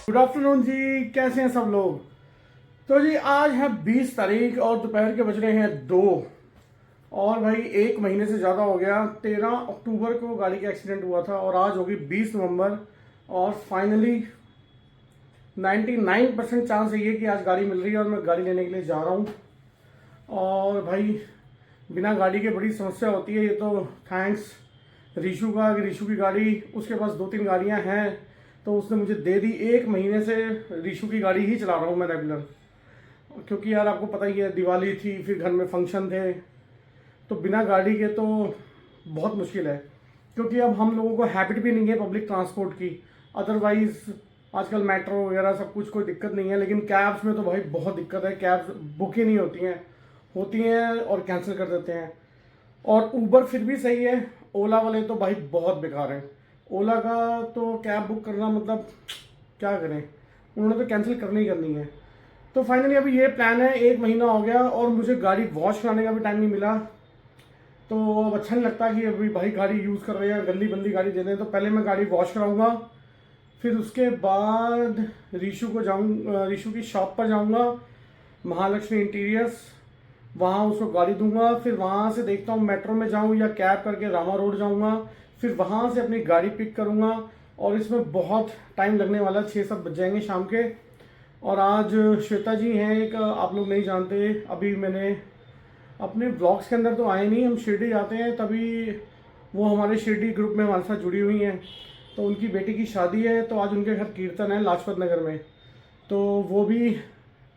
Good afternoon जी, कैसे हैं सब लोग। तो जी आज है 20 तारीख और दोपहर के बज रहे हैं 2। और भाई एक महीने से ज़्यादा हो गया। 13 अक्टूबर को गाड़ी का एक्सीडेंट हुआ था और आज होगी 20 नवंबर। और फाइनली 99% चांस है ये कि आज गाड़ी मिल रही है और मैं गाड़ी लेने के लिए जा रहा हूँ। और भाई बिना गाड़ी के बड़ी समस्या होती है। ये तो थैंक्स रीशू का, रीशू की गाड़ी, उसके पास 2-3 गाड़ियाँ हैं तो उसने मुझे दे दी। एक महीने से रीशू की गाड़ी ही चला रहा हूँ मैं रेगुलर, क्योंकि यार आपको पता ही है दिवाली थी, फिर घर में फंक्शन थे, तो बिना गाड़ी के तो बहुत मुश्किल है। क्योंकि अब हम लोगों को हैबिट भी नहीं है पब्लिक ट्रांसपोर्ट की। अदरवाइज़ आजकल मेट्रो वगैरह सब कुछ कोई दिक्कत नहीं है, लेकिन कैब्स में तो भाई बहुत दिक्कत है। कैब्स बुक ही नहीं होती हैं और कैंसिल कर देते हैं। और ऊबर फिर भी सही है, ओला वाले तो भाई बहुत बेकार हैं। ओला का तो कैब बुक करना मतलब क्या करें, उन्होंने तो कैंसिल करनी ही करनी है। तो फाइनली अभी ये प्लान है। एक महीना हो गया और मुझे गाड़ी वॉश कराने का भी टाइम नहीं मिला। तो अब अच्छा नहीं लगता कि अभी भाई गाड़ी यूज़ कर रहे हैं, गंदी बंदी गाड़ी दे दें। तो पहले मैं गाड़ी वॉश कराऊंगा, फिर उसके बाद रीशू की शॉप पर जाऊंगा, महालक्ष्मी इंटीरियर्स, वहाँ उसको गाड़ी दूंगा। फिर वहाँ से देखता हूँ मेट्रो में जाऊँ या कैब करके रामा रोड जाऊँगा, फिर वहाँ से अपनी गाड़ी पिक करूँगा। और इसमें बहुत टाइम लगने वाला, 6-7 बज जाएंगे शाम के। और आज श्वेता जी हैं एक, आप लोग नहीं जानते, अभी मैंने अपने ब्लॉग्स के अंदर तो आए नहीं, हम शिरडी जाते हैं तभी वो हमारे शिरडी ग्रुप में हमारे साथ जुड़ी हुई हैं। तो उनकी बेटी की शादी है, तो आज उनके घर कीर्तन है लाजपत नगर में, तो वो भी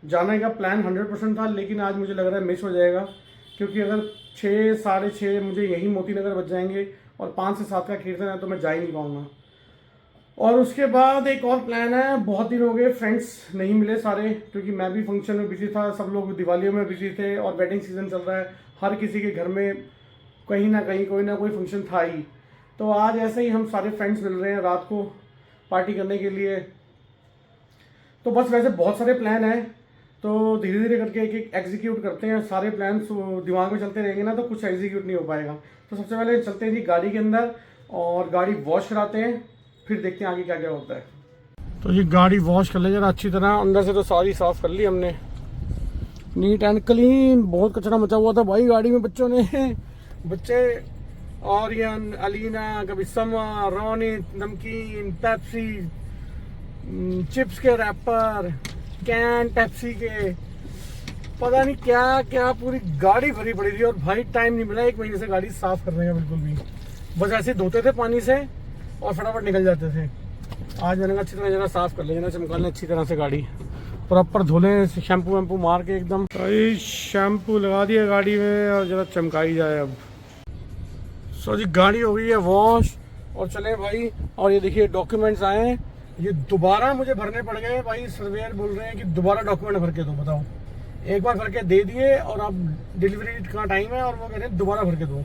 जाने का प्लान 100% था, लेकिन आज मुझे लग रहा है मिस हो जाएगा। क्योंकि अगर 6, 6:30 मुझे यहीं मोती नगर बच जाएंगे और 5 से 7 का कीर्तन है, तो मैं जा ही नहीं पाऊँगा। और उसके बाद एक और प्लान है। बहुत दिन हो गए, फ्रेंड्स नहीं मिले सारे, क्योंकि मैं भी फंक्शन में बिजी था, सब लोग दिवालियों में बिजी थे और वेडिंग सीजन चल रहा है। हर किसी के घर में कहीं ना कहीं कोई ना कोई फंक्शन था ही। तो आज ऐसे ही हम सारे फ्रेंड्स मिल रहे हैं रात को पार्टी करने के लिए। तो बस वैसे बहुत सारे प्लान हैं, तो धीरे धीरे करके एक एक एग्जीक्यूट करते हैं। सारे प्लान दिमाग में चलते रहेंगे ना तो कुछ एग्जीक्यूट नहीं हो पाएगा। तो सबसे पहले चलते हैं जी गाड़ी के अंदर और गाड़ी वॉश कराते हैं, फिर देखते हैं आगे क्या क्या होता है। तो ये गाड़ी वॉश कर ले जरा अच्छी तरह, अंदर से तो सारी साफ़ कर ली हमने, नीट एंड क्लीन। बहुत कचरा मचा हुआ था भाई गाड़ी में, बच्चे और ये अलीना, कभी समा, रोनित, नमकीन, पेप्सी, चिप्स के रैपर, कैन पेप्सी के, पता नहीं क्या क्या, पूरी गाड़ी भरी पड़ी थी। और भाई टाइम नहीं मिला एक महीने से गाड़ी साफ़ करने का बिल्कुल भी। बस ऐसे धोते थे पानी से और फटाफट निकल जाते थे। आज मैंने कहा अच्छी तरह जरा साफ़ कर लेना, चमका लें अच्छी तरह से गाड़ी, प्रॉपर धो लें, शैम्पू वैम्पू मार के एकदम। भाई शैम्पू लगा दिया गाड़ी में और जरा चमकाई जाए अब। सो जी गाड़ी हो गई है वॉश और चले भाई। और ये देखिए डॉक्यूमेंट्स आए हैं, ये दोबारा मुझे भरने पड़ गए भाई। सर्वेयर बोल रहे हैं कि दोबारा डॉक्यूमेंट भर के दो। बताओ, एक बार भर के दे दिए और अब डिलीवरी का टाइम है और वो कह रहे हैं दोबारा भर के दो।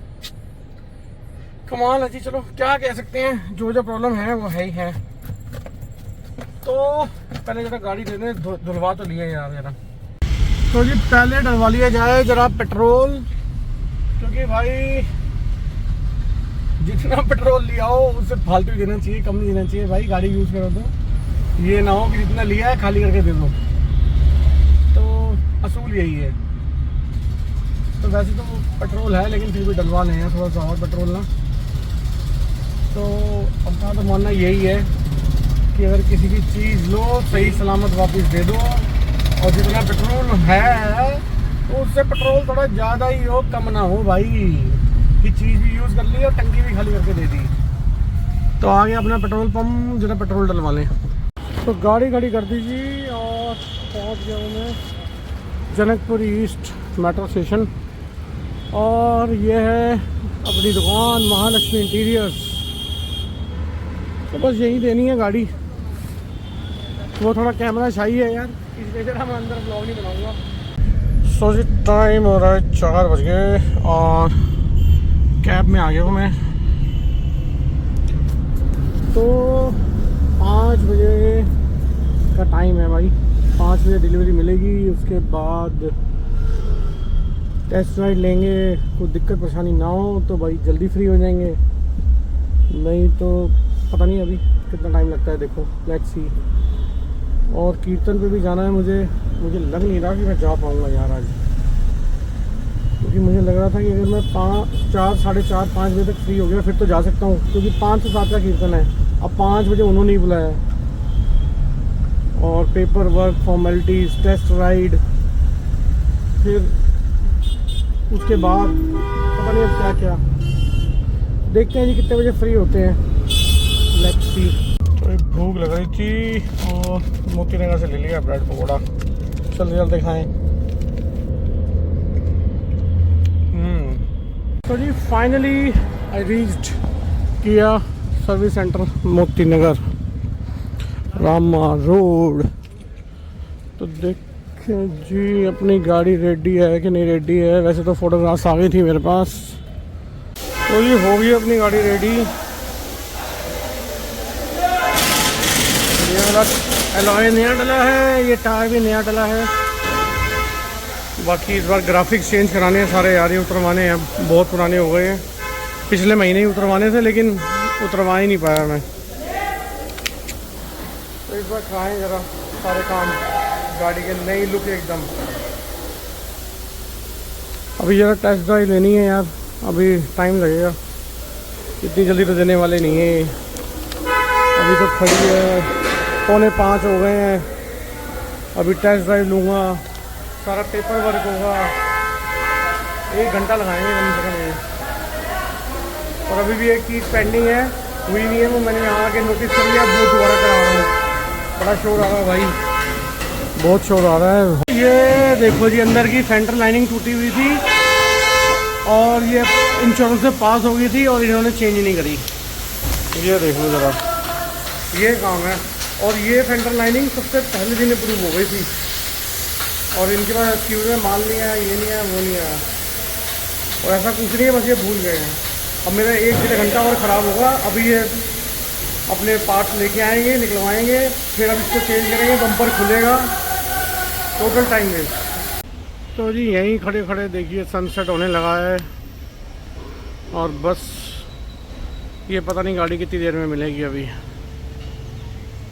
कमाल है जी। चलो क्या कह सकते हैं, जो प्रॉब्लम है वो है ही है। तो पहले जरा गाड़ी दे दें, धुलवा तो लिया यार जरा। तो जी पहले डलवा लिया जाए जरा पेट्रोल, क्योंकि भाई जितना पेट्रोल लिया हो उससे फालतू ही देना चाहिए, कम नहीं देना चाहिए भाई। गाड़ी यूज़ करो तो ये ना हो कि जितना लिया है खाली करके दे दो। तो असूल यही है। तो वैसे तो पेट्रोल है, लेकिन फिर भी डलवा लें हैं थोड़ा सा और पेट्रोल ना। तो अपना तो मानना यही है कि अगर किसी भी चीज़ लो सही सलामत वापस दे दो, और जितना पेट्रोल है तो उससे पेट्रोल थोड़ा ज़्यादा ही हो, कम ना हो भाई। कि चीज़ भी यूज़ कर ली और टंकी भी खाली करके दे दी। तो आगे अपना पेट्रोल पंप, जरा पेट्रोल डलवा लें। तो गाड़ी खड़ी कर दीजिए और पहुँच गया हूँ मैं जनकपुर ईस्ट मेट्रो स्टेशन। और ये है अपनी दुकान महालक्ष्मी इंटीरियर्स। तो बस यही देनी है गाड़ी। वो थोड़ा कैमरा शाही है यार, इसलिए जरा मैं अंदर ब्लॉग नहीं बनाऊंगा। सो जी टाइम हो रहा है 4 बज गए और कैब में आ गया हूँ मैं। तो 5 बजे का टाइम है भाई, 5 बजे डिलीवरी मिलेगी। उसके बाद टेस्ट राइड लेंगे, कोई दिक्कत परेशानी ना हो तो भाई जल्दी फ्री हो जाएंगे, नहीं तो पता नहीं अभी कितना टाइम लगता है। देखो लेट्स सी। और कीर्तन पे भी जाना है मुझे लग नहीं रहा कि मैं जा पाऊँगा यार आज, क्योंकि मुझे लग रहा था कि अगर मैं 4, साढ़े 4, 5 बजे तक फ्री हो गया फिर तो जा सकता हूँ, क्योंकि 5 से 7 का कीर्तन है। अब 5 बजे उन्होंने ही बुलाया, और paper work, formalities, test ride, फिर उसके बाद पता नहीं अब क्या क्या। देखते हैं जी कितने बजे फ्री होते हैं, लेट्स सी। तो भूख लग रही थी और मोती नगर से ले लिया ब्रेड पकौड़ा, चल जल्दी खाएं। तो जी फाइनली आई रीच्ड किया service centre Moti Nagar, Rama road. तो देखें जी अपनी गाड़ी रेडी है कि नहीं रेडी है। वैसे तो फोटोग्राफ्स आ गई थी मेरे पास, तो ये हो गई अपनी गाड़ी रेडी। ये वाला एलॉय नया डला है, ये टायर भी नया डला है। बाकी इस बार ग्राफिक्स चेंज कराने हैं सारे यार, ये उतरवाने हैं, बहुत पुराने हो गए हैं। पिछले महीने ही उतरवाने थे लेकिन उतरवा ही नहीं पाया मैं। तो इस बार कराएं ज़रा सारे काम, गाड़ी के नई लुक एकदम। अभी ज़रा टेस्ट ड्राइव लेनी है यार, अभी टाइम लगेगा, इतनी जल्दी तो देने वाले नहीं है। अभी तो खड़ी है, 4:45 हो गए हैं। अभी टेस्ट ड्राइव लूँगा, सारा पेपर वर्क होगा, 1 घंटा लगाएंगे कम से कम ये। और अभी भी एक चीज़ पेंडिंग है, हुई नहीं है, वो मैंने यहाँ आके नोटिस कर लिया, वो दोबारा करा रहा हूँ। बड़ा शोर आ रहा है भाई, बहुत शोर आ रहा है। ये देखो जी अंदर की सेंटर लाइनिंग टूटी हुई थी और ये इंश्योरेंस से पास हो गई थी और इन्होंने चेंज नहीं करी। ये देख लो ज़रा, ये काम है। और ये सेंटर लाइनिंग सबसे पहले दिन अप्रूव हो गई थी और इनके पास एक्सक्यूज में माल नहीं आया, ये नहीं आया, वो नहीं आया, और ऐसा कुछ नहीं है, बस ये भूल गए हैं। अब मेरा 1-1.5 घंटा और ख़राब होगा। अभी ये अपने पार्ट्स लेके आएंगे, निकलवाएंगे, फिर अब इसको चेंज करेंगे, बम्पर खुलेगा, टोटल टाइम वेस्ट। तो जी यहीं खड़े खड़े देखिए सनसेट होने लगा है और बस ये पता नहीं गाड़ी कितनी देर में मिलेगी। अभी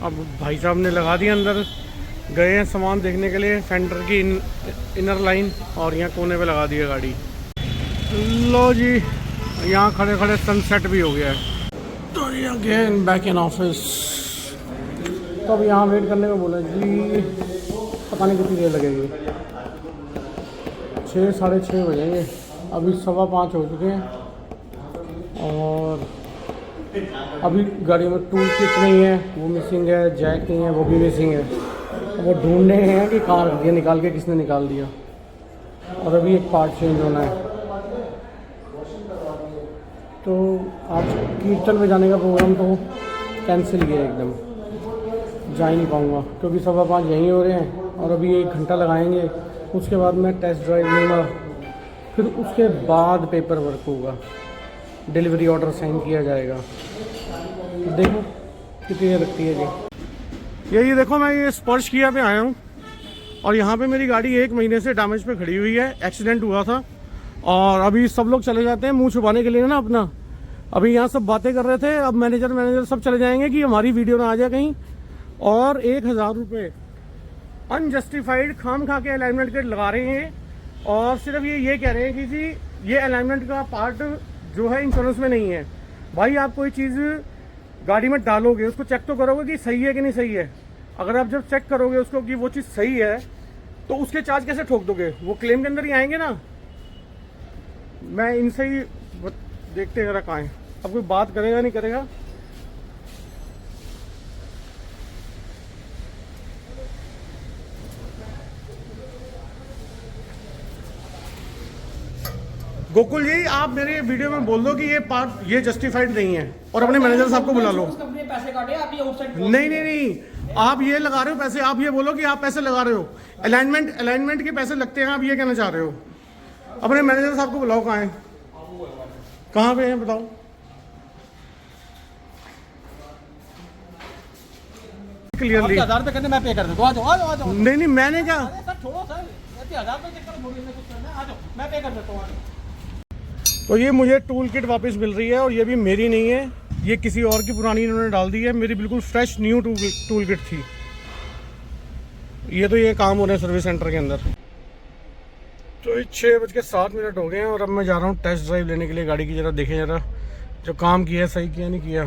अब भाई साहब ने लगा दिया, अंदर गए हैं सामान देखने के लिए, सेंटर की इनर लाइन, और यहाँ कोने पे लगा दी है गाड़ी। लो जी यहाँ खड़े खड़े सनसेट भी हो गया है। तो ये अगेन बैक इन ऑफिस। तो अब यहाँ वेट करने को बोला जी, पता नहीं कितनी देर लगेगी, 6, साढ़े 6 बजेंगे। अभी 5:15 हो चुके हैं और अभी गाड़ी में टूल किट नहीं है, वो मिसिंग है, जैक नहीं है, वो भी मिसिंग है। वो ढूंढने हैं कि कहाँ रख दिया निकाल के, किसने निकाल दिया। और अभी एक पार्ट चेंज होना है। तो आज कीर्तन में जाने का प्रोग्राम तो कैंसिल किया एकदम, जा ही नहीं पाऊँगा क्योंकि 5:15 यहीं हो रहे हैं और अभी 1 घंटा लगाएंगे। उसके बाद मैं टेस्ट ड्राइव लूँगा, फिर उसके बाद पेपर वर्क होगा, डिलीवरी ऑर्डर साइन किया जाएगा। देखो कितनी देर लगती है जी। यही देखो मैं ये स्पर्श किया पे आया हूँ और यहाँ पे मेरी गाड़ी 1 महीने से डैमेज पे खड़ी हुई है, एक्सीडेंट हुआ था। और अभी सब लोग चले जाते हैं मुंह छुपाने के लिए ना अपना। अभी यहाँ सब बातें कर रहे थे, अब मैनेजर सब चले जाएंगे कि हमारी वीडियो ना आ जाए कहीं। और 1000 रुपये अनजस्टिफाइड खाम खा के अलाइनमेंट किट लगा रहे हैं और सिर्फ ये कह रहे हैं कि जी ये अलाइनमेंट का पार्ट जो है इंश्योरेंस में नहीं है। भाई आप कोई चीज़ गाड़ी में डालोगे उसको चेक तो करोगे कि सही है कि नहीं सही है। अगर आप जब चेक करोगे उसको कि वो चीज़ सही है तो उसके चार्ज कैसे ठोक दोगे, वो क्लेम के अंदर ही आएंगे ना। मैं इनसे ही देखते जरा कहाँ है, अब कोई बात करेगा नहीं करेगा। गोकुल जी आप मेरे वीडियो में बोल दो कि ये पार्ट ये जस्टिफाइड नहीं है और अपने मैनेजर साहब को बुला लो। पैसे काटे आप ये ऑफसेट नहीं आप ये लगा रहे हो पैसे, आप ये बोलो कि आप पैसे लगा रहे हो। अलाइनमेंट के पैसे लगते हैं, आप ये कहना चाह रहे हो। अपने मैनेजर साहब को बुलाओ, कहाँ है, कहाँ पे हैं बताओ। क्लियरली 1000 रुपए करने मैं पे कर देता हूं। आ जाओ। नहीं मैंने क्या सर छोड़ो सर, 1000 रुपए चक्कर थोड़ी में कुछ करना है। आ जाओ मैं पे कर देता हूं। तो ये मुझे टूल किट वापस मिल रही है और ये भी मेरी नहीं है, ये किसी और की पुरानी इन्होंने डाल दी है। मेरी बिल्कुल फ्रेश न्यू टूल किट थी। ये काम हो रहे हैं सर्विस सेंटर के अंदर। तो 6:07 हो गए हैं और अब मैं जा रहा हूँ टेस्ट ड्राइव लेने के लिए गाड़ी की। ज़रा देखें ज़रा जो काम किया है सही किया नहीं किया।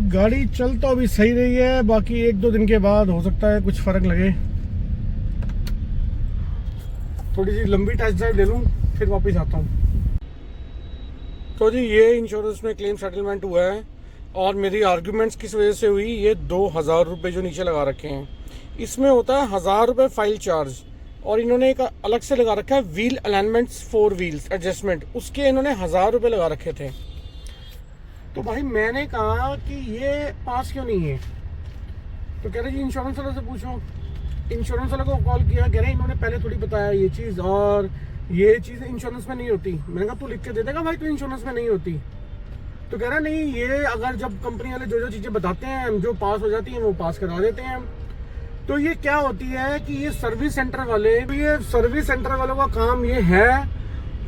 गाड़ी चल तो अभी सही रही है, बाकी 1-2 दिन के बाद हो सकता है कुछ फ़र्क लगे। थोड़ी सी लंबी टेस्ट ड्राइव ले लूँ फिर वापस आता हूँ। तो जी ये इंश्योरेंस में क्लेम सेटलमेंट हुआ है और मेरी आर्ग्यूमेंट्स किस वजह से हुई, ये 2000 रुपये जो नीचे लगा रखे हैं इसमें होता है 1000 रुपये फाइल चार्ज, और इन्होंने एक अलग से लगा रखा है व्हील अलाइनमेंट्स 4 व्हील्स एडजस्टमेंट, उसके इन्होंने 1000 रुपये लगा रखे थे। तो भाई मैंने कहा कि ये पास क्यों नहीं है, तो कह रहे जी इंश्योरेंस वाले से पूछो। इंश्योरेंस वाले को कॉल किया, कह रहे इन्होंने पहले थोड़ी बताया ये चीज़, और ये चीज़ इंश्योरेंस में नहीं होती। मैंने कहा तू लिख के दे देगा भाई, तो इंश्योरेंस में नहीं होती। तो कह रहा नहीं, ये अगर जब कंपनी वाले जो जो चीज़ें बताते हैं जो पास हो जाती हैं वो पास करा देते हैं। तो ये क्या होती है कि ये सर्विस सेंटर वालों का काम ये है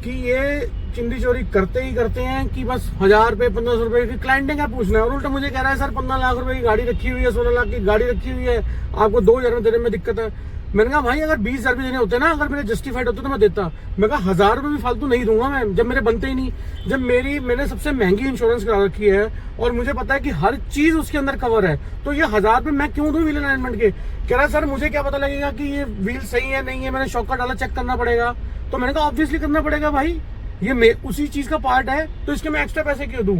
कि ये चिंदी चोरी करते ही करते हैं कि बस 1000 रुपये 1500 रुपये की क्लाइंट ने क्या पूछना है। और उल्टा मुझे कह रहा है सर 15 लाख रुपए की गाड़ी रखी हुई है, 16 लाख की गाड़ी रखी हुई है, आपको 2000 में देने में दिक्कत है। मैंने कहा भाई अगर 20,000 भी देने होते ना, अगर मेरे जस्टिफाइड होते तो मैं देता। मैं कहा 1000 रुपये भी फालतू नहीं दूंगा मैं, जब मेरे बनते ही नहीं। जब मैंने सबसे महंगी इंश्योरेंस करा रखी है और मुझे पता है कि हर चीज उसके अंदर कवर है, तो ये 1000 रुपये मैं क्यों दूं व्हील अलाइनमेंट के। कह रहा है सर मुझे क्या पता लगेगा कि ये व्हील सही है नहीं है, मैंने शॉक डाला चेक करना पड़ेगा। तो मैंने कहा ऑब्वियसली करना पड़ेगा भाई, ये उसी चीज का पार्ट है, तो इसके मैं एक्स्ट्रा पैसे क्यों दूं।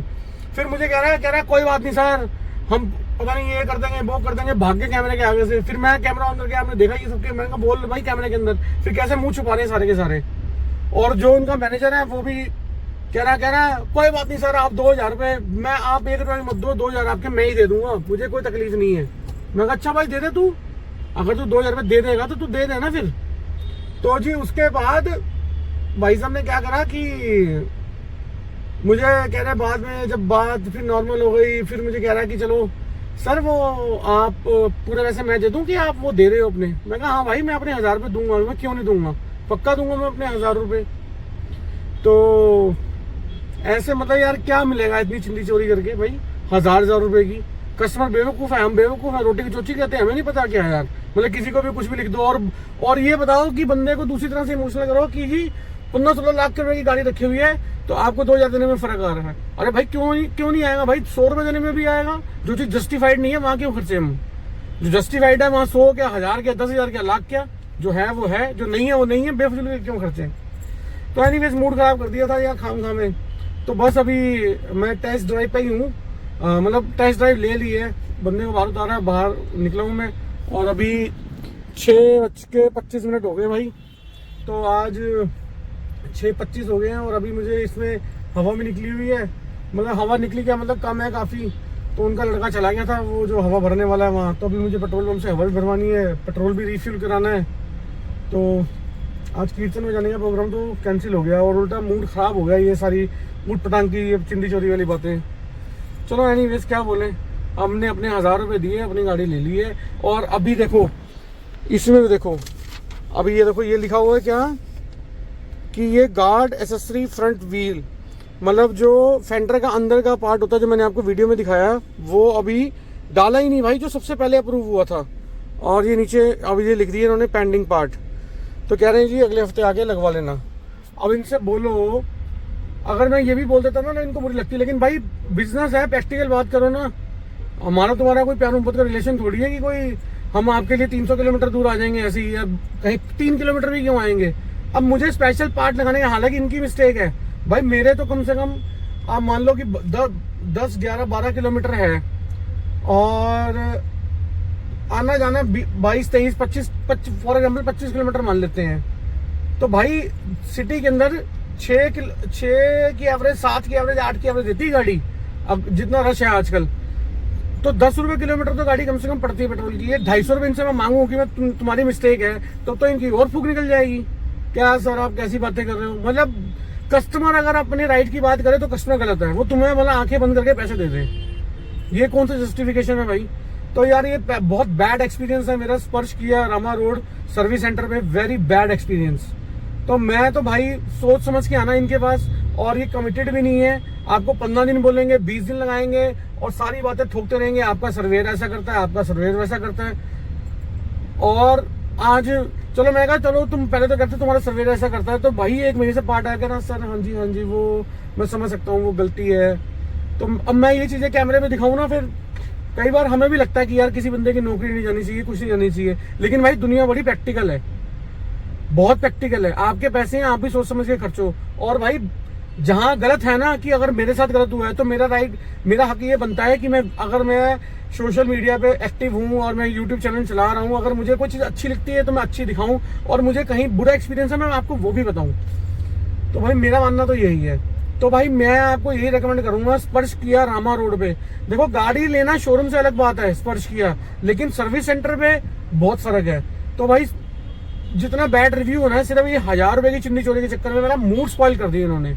फिर मुझे कह रहा है कोई बात नहीं सर, हम पता नहीं ये कर देंगे वो कर देंगे, भाग के कैमरे के आगे से। फिर मैं कैमरा ऑन करके आपने देखा ये सबके, मैंने कहा बोल भाई कैमरे के अंदर, फिर कैसे मुंह छुपा रहे हैं सारे के सारे। और जो उनका मैनेजर है वो भी कह रहा कोई बात नहीं सर, आप 2000 रुपये, मैं आप 1 रुपये मत दो, 2000 आपके मैं ही दे दूंगा, मुझे कोई तकलीफ नहीं है। मैं कहा अच्छा भाई दे दे तू, अगर तू 2000 रुपये दे देगा तो तू दे देना फिर। तो जी उसके बाद भाई साहब ने क्या करा कि मुझे कह रहे बाद में जब बात फिर नॉर्मल हो गई, फिर मुझे कह रहा है कि चलो सर वो आप पूरे वैसे मैं दे दूं कि आप वो दे रहे हो अपने। मैं कहा हाँ भाई मैं अपने 1000 रुपये दूंगा, मैं क्यों नहीं दूंगा, पक्का दूंगा मैं अपने 1000 रुपये। तो ऐसे मतलब यार क्या मिलेगा इतनी चिंदी चोरी करके भाई, 1000 रुपये की। कस्टमर बेवकूफ़ है, हम बेवकूफ़ है, रोटी की चोची कहते हैं, हमें नहीं पता क्या है यार। मतलब किसी को भी कुछ भी लिख दो और ये बताओ कि बंदे को दूसरी तरह से इमोशनल करो कि जी 15-16 लाख रुपए की गाड़ी रखी हुई है तो आपको 2000 देने में फर्क आ रहा है। अरे भाई क्यों नहीं आएगा भाई, 100 रुपये देने में भी आएगा। जो चीज जस्टिफाइड नहीं है वहां क्यों खर्चे हम, जो जस्टिफाइड है वहां 100 क्या 1000 क्या 10,000 क्या लाख क्या, जो है वो है, जो नहीं है वो नहीं है, बेफिजूल क्यों खर्चे। तो एनीवेज मूड खराब कर दिया था यार खाम में। तो बस अभी मैं टेस्ट ड्राइव पे ही हूँ, मतलब टेस्ट ड्राइव ले ली है, बंदे को बाहर उतारा है, बाहर निकला हूँ मैं। और अभी 6:25 हो गए भाई, तो आज 6:25 हो गए हैं और अभी मुझे इसमें हवा भी निकली हुई है। मतलब हवा निकली क्या मतलब कम है काफ़ी। तो उनका लड़का चला गया था वो जो हवा भरने वाला है वहाँ, तो अभी मुझे पेट्रोल पंप से हवा भी भरवानी है, पेट्रोल भी रिफ्यूल कराना है। तो आज कीर्तन में जाने का प्रोग्राम तो कैंसिल हो गया और उल्टा मूड ख़राब हो गया, ये सारी ऊट पटांग की ये चिंदी चोरी वाली बातें। चलो एनीवेज क्या बोले, हमने अपने 1000 रुपये दिए, अपनी गाड़ी ले ली है। और अभी देखो इसमें भी देखो, अभी ये देखो ये लिखा हुआ है क्या कि ये गार्ड एसेसरी फ्रंट व्हील, मतलब जो फेंडर का अंदर का पार्ट होता है जो मैंने आपको वीडियो में दिखाया वो अभी डाला ही नहीं भाई, जो सबसे पहले अप्रूव हुआ था। और ये नीचे अभी ये लिख दिया इन्होंने पेंडिंग पार्ट। तो कह रहे हैं जी अगले हफ्ते आके लगवा लेना। अब इनसे बोलो, अगर मैं ये भी बोल देता ना इनको बुरी लगती, लेकिन भाई बिजनेस है, प्रैक्टिकल बात करो ना। हमारा तुम्हारा कोई प्यार मोहब्बत का रिलेशन थोड़ी है कि कोई हम आपके लिए 300 किलोमीटर दूर आ जाएंगे ऐसे ही, अब कहीं 3 किलोमीटर भी क्यों आएंगे। अब मुझे स्पेशल पार्ट लगाने का, हालांकि इनकी मिस्टेक है भाई, मेरे तो कम से कम आप मान लो कि 10, 11, 12 किलोमीटर है और आना जाना 22, 23, 25 फॉर एग्जाम्पल 25 किलोमीटर मान लेते हैं। तो भाई सिटी के अंदर 6 की एवरेज, 7 की एवरेज, 8 की एवरेज देती है गाड़ी, अब जितना रश है आजकल। तो 10 रुपये किलोमीटर तो गाड़ी कम से कम पड़ती है पेट्रोल की। ये 250 रुपये इनसे मैं मांगू कि मैं तुम्हारी मिस्टेक है, तो इनकी और फूक निकल जाएगी। क्या सर आप कैसी बातें कर रहे हो, मतलब कस्टमर अगर अपने राइट की बात करे तो कस्टमर गलत है, वो तुम्हें मतलब आंखें बंद करके पैसे दे दे, ये कौन सा जस्टिफिकेशन है भाई। तो यार ये बहुत बैड एक्सपीरियंस है मेरा, स्पर्श किया रामा रोड सर्विस सेंटर में, वेरी बैड एक्सपीरियंस। तो मैं तो भाई सोच समझ के आना इनके पास, और ये कमिटेड भी नहीं है, आपको 15 दिन बोलेंगे, 20 दिन लगाएंगे और सारी बातें ठोकते रहेंगे, आपका सर्वेयर ऐसा करता है, आपका सर्वेयर वैसा करता है। और आज चलो मैं कहा चलो तुम पहले तो कहते तुम्हारा सर्वेयर ऐसा करता है, तो भाई एक महीने से पार्ट आया ना सर, हाँ जी वो मैं समझ सकता हूँ वो गलती है। तो अब मैं ये चीज़ें कैमरे में दिखाऊँ ना, फिर कई बार हमें भी लगता है कि यार किसी बंदे की नौकरी नहीं जानी चाहिए, कुछ नहीं जानी चाहिए, लेकिन भाई दुनिया बड़ी प्रैक्टिकल है, बहुत प्रैक्टिकल है। आपके पैसे हैं, आप भी सोच समझ के खर्चो। और भाई जहां गलत है ना, कि अगर मेरे साथ गलत हुआ है तो मेरा राइट, मेरा हक ये बनता है कि अगर मैं सोशल मीडिया पे एक्टिव हूं और मैं यूट्यूब चैनल चला रहा हूं, अगर मुझे कोई चीज़ अच्छी लगती है तो मैं अच्छी दिखाऊं, और मुझे कहीं बुरा एक्सपीरियंस है मैं आपको वो भी बताऊं। तो भाई मेरा मानना तो यही है। तो भाई मैं आपको यही रेकमेंड करूंगा, स्पर्श किया रामा रोड पे। देखो गाड़ी लेना शोरूम से अलग बात है, स्पर्श किया, लेकिन सर्विस सेंटर पे बहुत फर्क है। तो भाई जितना बैड रिव्यू होना है, सिर्फ ये 1000 रुपए की चुन्नी चोरी के चक्कर में मेरा मूड स्पॉइल कर दिया इन्होंने,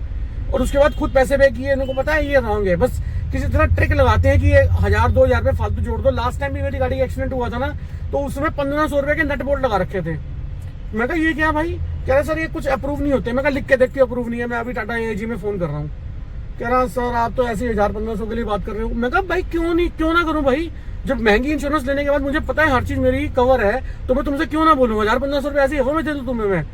और उसके बाद खुद पैसे पे किए। इनको पता है ये रॉन्ग है, बस किसी तरह ट्रिक लगाते हैं कि ये 1000-2000 रुपए फालतू जोड़ दो। लास्ट टाइम भी मेरी गाड़ी का एक्सीडेंट हुआ था ना, तो उसमें 1500 रुपए के नट बोल्ट लगा रखे थे। मैं कहा ये क्या भाई, कह रहा सर ये कुछ अप्रूव नहीं होते। मैं कहा लिख के देख के अप्रूव नहीं है, मैं अभी टाटा AIG में फोन कर रहा हूँ। कह रहा सर आप तो ऐसे 1000-1500 के लिए बात कर रहे हो। मैं कहा भाई क्यों ना करूँ भाई, जब महंगी इंश्योरेंस लेने के बाद मुझे पता है हर चीज मेरी कवर है, तो मैं तुमसे क्यों ना बोलूँ। 1000-1500 रुपए ऐसे हवा में दे दूँ तुम्हें मैं,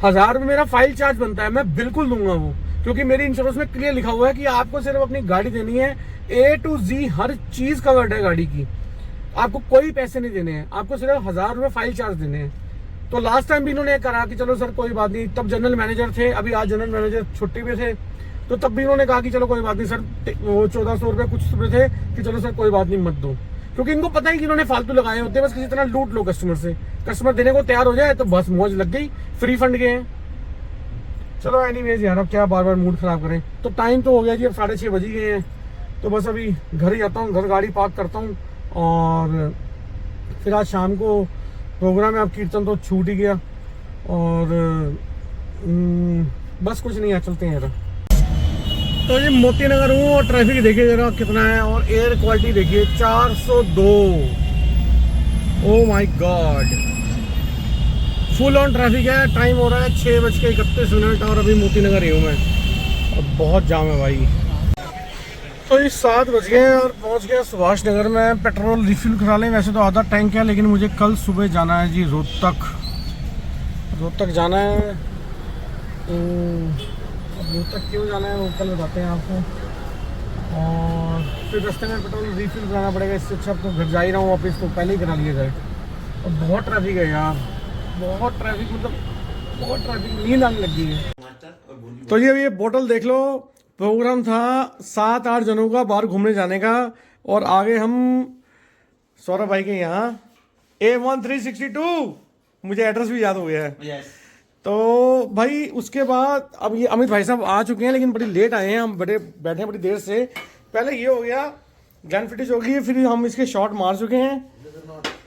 1000 रुपये मेरा फाइल चार्ज बनता है, मैं बिल्कुल दूंगा वो, क्योंकि मेरी इंश्योरेंस में क्लियर लिखा हुआ है कि आपको सिर्फ अपनी गाड़ी देनी है, A to Z हर चीज कवर्ड है गाड़ी की, आपको कोई पैसे नहीं देने हैं, आपको सिर्फ 1000 रुपये फाइल चार्ज देने हैं। तो लास्ट टाइम भी इन्होंने कहा कि चलो सर कोई बात नहीं, तब जनरल मैनेजर थे, अभी आज जनरल मैनेजर छुट्टी पे थे, तो तब भी इन्होंने कहा कि चलो कोई बात नहीं सर, वो 1400 रुपये कुछ रुपये थे कि चलो सर कोई बात नहीं मत दो, क्योंकि इनको पता है कि इन्होंने फालतू लगाए होते हैं, बस किसी तरह लूट लो कस्टमर से, कस्टमर देने को तैयार हो जाए तो बस मौज लग गई, फ्री फंड गए हैं। चलो एनीवेज यार, अब क्या बार बार मूड खराब करें। तो टाइम तो हो गया जी, अब 6:30 बज गए हैं, तो बस अभी घर ही जाता हूँ, घर गाड़ी पार्क करता हूँ, और फिर आज शाम को प्रोग्राम है। अब कीर्तन तो छूट ही गया, और बस कुछ नहीं है, चलते हैं यार। तो ये मोती नगर हूँ, और ट्रैफिक देखिए जरा कितना है, और एयर क्वालिटी देखिए 402। Oh my God, full on traffic है। टाइम हो रहा है 6:31, और अभी मोती नगर ही हूँ मैं, और बहुत जाम है भाई। तो ये 7 बज गए और पहुँच गया सुभाष नगर में पेट्रोल रिफिल करा लें। वैसे तो आधा टैंक है, लेकिन मुझे कल सुबह जाना है जी रोहतक जाना है। रोहतक क्यों जाना है वो कल बताते हैं आपको, और फिर रास्ते में पेट्रोल रिफिल कराना पड़ेगा। इससे अच्छा तो घर जा ही रहा हूँ वापस, तो पहले ही करा लिया जाए। और बहुत ट्रैफिक है यार, बहुत ट्रैफिक, मतलब बहुत ट्रैफिक, नींद आने लगी है। तो ये बोतल देख लो, प्रोग्राम था 7-8 जनों का बाहर घूमने जाने का, और आगे हम सौरभ भाई के यहाँ A1362, मुझे एड्रेस भी याद हो गया है। yes. तो भाई उसके बाद अब ये अमित भाई साहब आ चुके हैं, लेकिन बड़ी लेट आए हैं, हम बैठे हैं बड़ी देर से। पहले ये हो गया, गन फिटिश हो गई, फिर हम इसके शॉट मार चुके हैं,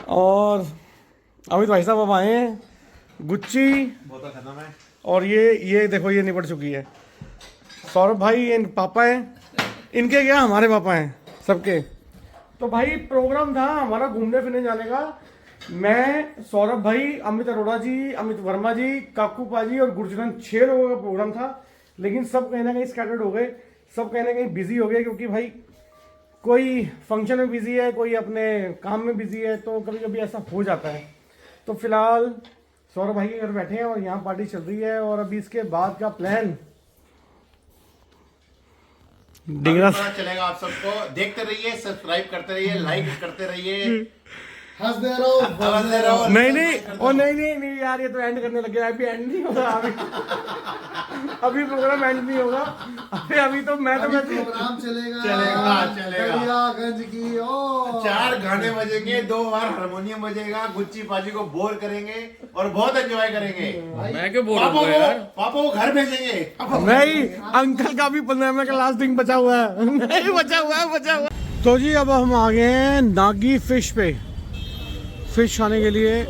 और अमित भाई साहब अब आए हैं, गुच्ची बहुत खत्म है, और ये देखो ये निपट चुकी है। सौरभ भाई ये पापा हैं, इनके क्या हमारे पापा हैं सबके। तो भाई प्रोग्राम था हमारा घूमने फिरने जाने का, मैं, सौरभ भाई, अमित अरोड़ा जी, अमित वर्मा जी, काकू पाजी और गुरजरन, 6 लोगों का प्रोग्राम था। लेकिन सब कहीं ना कहीं स्कैटर्ड हो गए, सब कहीं ना कहीं बिजी हो गए, क्योंकि भाई कोई फंक्शन में बिजी है, कोई अपने काम में बिजी है, तो कभी कभी ऐसा हो जाता है। तो फिलहाल सौरभ भाई के घर बैठे हैं और यहाँ पार्टी चल रही है, और अभी इसके बाद का प्लान पता चलेगा। आप सबको देखते रहिए, सब्सक्राइब करते रहिए, लाइक करते रहिए, हंसते रहो। नहीं यार, ये तो एंड करने लग गया, अभी एंड नहीं होगा, अभी प्रोग्राम एंड नहीं होगा, अभी तो मैं प्रोग्राम चलेगा गंज की। ओ 4 गाने बजेंगे, 2 बार हारमोनियम बजेगा, गुच्ची पाजी को बोर करेंगे और बहुत एंजॉय करेंगे। मैं क्यों बोल रहा हूँ यार, पापा को घर भेजेंगे। नहीं, अंकल का भी 15 मिनट का लास्ट दिन बचा हुआ है, नहीं बचा हुआ। तो जी अब हम आ गए हैं नागी फिश पे, फिश खाने के लिए,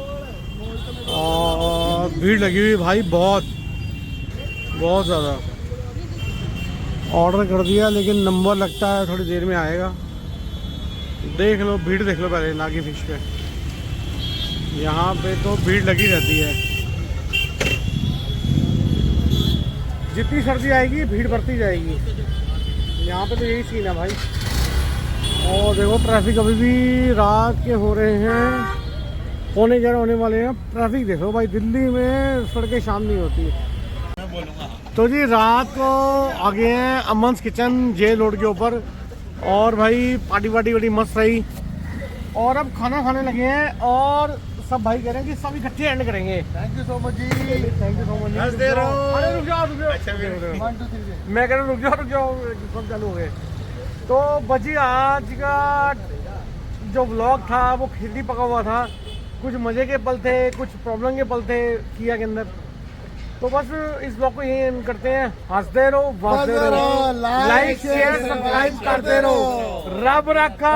और भीड़ लगी हुई भाई, बहुत ज़्यादा। ऑर्डर कर दिया, लेकिन नंबर लगता है थोड़ी देर में आएगा। देख लो भीड़, देख लो पहले नागी फिश पे, यहाँ पे तो भीड़ लगी रहती है। जितनी सर्दी आएगी भीड़ बढ़ती जाएगी, यहाँ पे तो यही सीन है भाई। और देखो ट्रैफिक अभी भी रात के हो रहे हैं पौने 11 होने वाले हैं। ट्रैफिक देखो भाई, दिल्ली में सड़कें शाम नहीं होती है। तो जी रात को आ गए हैं अमन्स किचन जे रोड के ऊपर, और भाई पार्टी वार्टी बड़ी मस्त रही, और अब खाना खाने लगे हैं, और सब भाई कह रहे हैं कि सब इकट्ठे एंड करेंगे। Thank you so much ji. Thank you so much. हंसते रहो। अरे रुक जाओ रुक जाओ। 1 2 3 मैं कह रहा हूँ रुक जाओ सब चालू हो गए। तो बची आज का जो व्लॉग था वो खिचड़ी पका हुआ था, कुछ मज़े के पल थे, कुछ प्रॉब्लम के पल थे किया के अंदर। तो बस इस ब्लॉग को यही एंड करते हैं। हंसते रहो, बसते रहो, लाइक शेयर सब्सक्राइब करते रहो। रब रखा।